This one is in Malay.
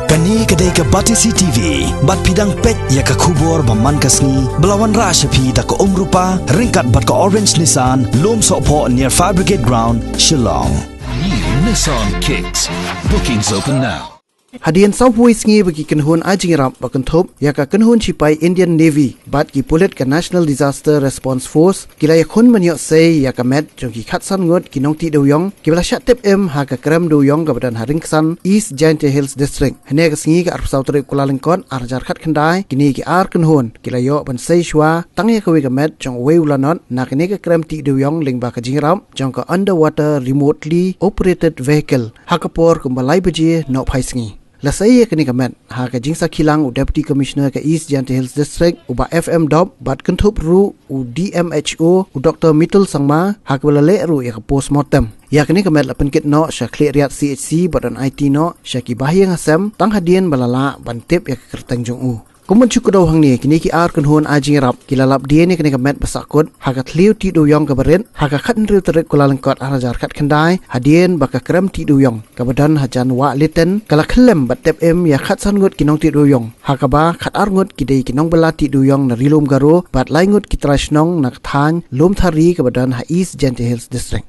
Kani kedai ke Batisi TV, bat pidang pet ya ke kubur baman kasni, belawan rashapi da ke rupa, ringkat bat ke Orange Nissan, lom sokpo near Fire Brigade Ground, Shillong. New Nissan Kicks. Bookings open now. Hadian Southwest ngi bagi kenhun ajing rap bakan thop ya ka kenhun cipai Indian Navy bat ki pulit ka National Disaster Response Force kila ya khun manyo sei ya ka met jong ki khatsan ngot ki nongti doyong ki bala shat tep em ha ka kram doyong ka badan haringsan East Giant Hills District hne ka sngi ka arp sautre kulalengkon arjar khat khandai kini ki ar kenhun kila yo ban sei shwa tang ya ka we ka met jong we ulanot na kini ka kram ti doyong ling ba ka jing rap jong ka underwater remotely operated vehicle ha ka por kumbalai baji no phai sngi la sai kini kamet ha ka jingsa khilang u deputy commissioner ka East Giant Hills District uba FM Dop bat kentup ru u DMHO u Dr. Mittal Sangma ha ka le ru ya ka postmortem ya kini kamet la penkit no sha cleariat CHC badan IT no sha ki bahyang asam tang hadian balala bantip ya ka kertang jong u kumun chukudo hangni kini ki ar kunhun ajing rap kilalap dia ni kini kamet basakut haka tliu ti doyong ka berin haka khat nriu terik kulalengkot arajar khat khandai hadien baka kram ti doyong kabadan hajan wa liten kala khlem batep em ya khat sangut kinong ti doyong haka ba khat arngut kidei kinong bala ti doyong na rilum garo bat laingut kitrashnong na than lom thari kabadan ha East Giant Hills District